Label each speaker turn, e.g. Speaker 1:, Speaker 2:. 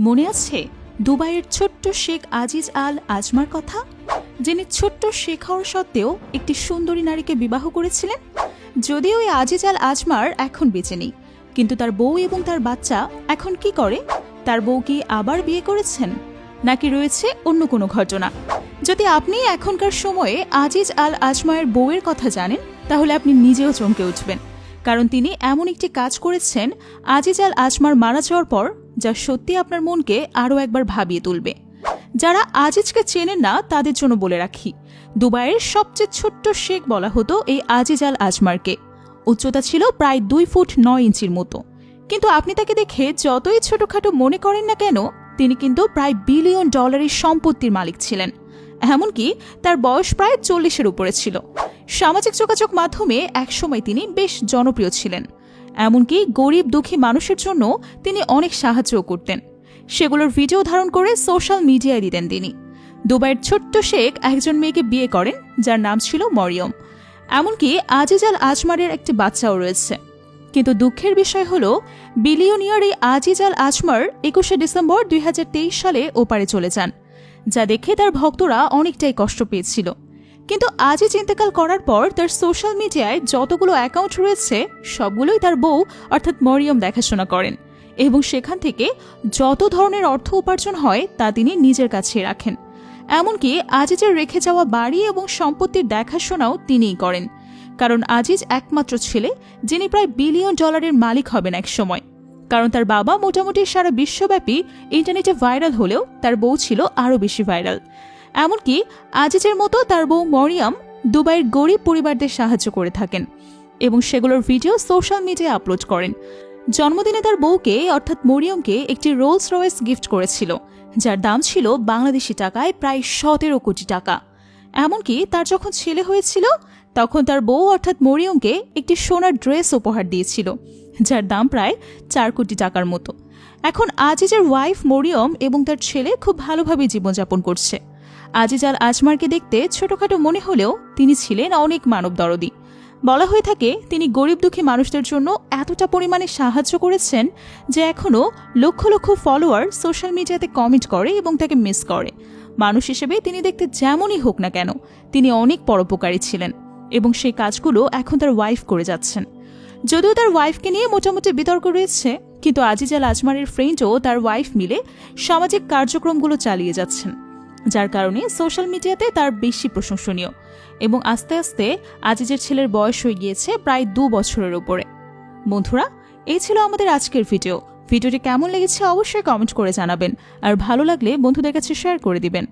Speaker 1: মনে আছে দুবাইয়ের ছোট্ট শেখ আজিজ আল আজমার কথা, যিনি ছোট্ট শেখ হওয়ার সত্ত্বেও একটি সুন্দরী নারীকে বিবাহ করেছিলেন। যদিও ওই আজিজ আল আজমার এখন বেঁচে নেই, কিন্তু তার বউ এবং তার বাচ্চা এখন কি করে? তার বউ কি আবার বিয়ে করেছেন, নাকি রয়েছে অন্য কোনো ঘটনা? যদি আপনি এখনকার সময়ে আজিজ আল আজমায়ের বউয়ের কথা জানেন, তাহলে আপনি নিজেও চমকে উঠবেন, কারণ তিনি এমন একটি কাজ করেছেন আজিজ আল আজমার মারা যাওয়ার পর, যা সত্যি আপনার মনকে আরও একবার ভাবিয়ে তুলবে। যারা আজিজকে চেনেন না তাদের জন্য বলে রাখি, দুবাইয়ের সবচেয়ে ছোট্ট শেখ বলা হতো এই আজিজ আল আজমারকে। উচ্চতা ছিল প্রায় 2 ফুট 9 ইঞ্চির মতো। কিন্তু আপনি তাকে দেখে যতই ছোটখাটো মনে করেন না কেন, তিনি কিন্তু প্রায় $1 বিলিয়ন সম্পত্তির মালিক ছিলেন। এমনকি তার বয়স প্রায় 40-এর উপরে ছিল। সামাজিক যোগাযোগ মাধ্যমে একসময় তিনি বেশ জনপ্রিয় ছিলেন। এমনকি গরিব দুঃখী মানুষের জন্য তিনি অনেক সাহায্যও করতেন। সেগুলোর ভিডিও ধারণ করে সোশ্যাল মিডিয়ায় দিতেন তিনি। দুবাইয়ের ছোট্ট শেখ একজন মেয়েকে বিয়ে করেন, যার নাম ছিল মরিয়ম। এমনকি আজিজ আল আজমারের একটি বাচ্চাও রয়েছে। কিন্তু দুঃখের বিষয় হল, বিলিয়নিয়ার এই আজিজ আল আজমার 21শে ডিসেম্বর 2023 সালে ওপারে চলে যান, যা দেখে তার ভক্তরা অনেকটাই কষ্ট পেয়েছিল। কিন্তু আজিজ ইন্তেকাল করার পর তার সোশ্যাল মিডিয়ায় যতগুলো অ্যাকাউন্ট রয়েছে, সবগুলোই তার বউ অর্থাৎ মরিয়ম দেখাশোনা করেন, এবং সেখান থেকে যত ধরনের অর্থ উপার্জন হয় তা তিনি নিজের কাছে রাখেন। এমনকি আজিজের রেখে যাওয়া বাড়ি এবং সম্পত্তির দেখাশোনাও তিনিই করেন, কারণ আজিজ একমাত্র ছেলে যিনি প্রায় $1 বিলিয়ন মালিক হবেন এক সময়। কারণ তার বাবা মোটামুটি সারা বিশ্বব্যাপী ইন্টারনেটে ভাইরাল হলেও তার বউ ছিল আরও বেশি ভাইরাল। এমনকি আজিজের মতো তার বউ মরিয়ম দুবাইয়ের গরিব পরিবারদের সাহায্য করে থাকেন, এবং সেগুলোর ভিডিও সোশ্যাল মিডিয়ায় আপলোড করেন। জন্মদিনে তার বউকে অর্থাৎ মরিয়মকে একটি রোলস রয়েস গিফট করেছিল, যার দাম ছিল বাংলাদেশি টাকায় প্রায় 17 কোটি টাকা। এমনকি তার যখন ছেলে হয়েছিল, তখন তার বউ অর্থাৎ মরিয়মকে একটি সোনার ড্রেস উপহার দিয়েছিল, যার দাম প্রায় 4 কোটি টাকার মতো। এখন আজিজের ওয়াইফ মরিয়ম এবং তার ছেলে খুব ভালোভাবে জীবনযাপন করছে। আজিজ আল আজমারকে দেখতে ছোটখাটো মনে হলেও তিনি ছিলেন অনেক মানবদরদী। বলা হয়ে থাকে, তিনি গরিব দুঃখী মানুষদের জন্য এতটা পরিমাণে সাহায্য করেছেন যে এখনও লক্ষ লক্ষ ফলোয়ার সোশ্যাল মিডিয়াতে কমেন্ট করে এবং তাকে মিস করে। মানুষ হিসেবে তিনি দেখতে যেমনই হোক না কেন, তিনি অনেক পরোপকারী ছিলেন, এবং সেই কাজগুলো এখন তার ওয়াইফ করে যাচ্ছেন। যদিও তার ওয়াইফকে নিয়ে মোটামুটি বিতর্ক রয়েছে, কিন্তু আজিজ আল আজমারের ফ্রেন্ডও তার ওয়াইফ মিলে সামাজিক কার্যক্রমগুলো চালিয়ে যাচ্ছেন, যার কারণে সোশ্যাল মিডিয়াতে তার বেশি প্রশংসনীয়। এবং আস্তে আস্তে আজিজের ছেলের বয়স হয়ে গিয়েছে প্রায় 2 বছরের উপরে। বন্ধুরা, এই ছিল আমাদের আজকের ভিডিওটি কেমন লেগেছে অবশ্যই কমেন্ট করে জানাবেন, আর ভালো লাগলে বন্ধুদের কাছে শেয়ার করে দিবেন।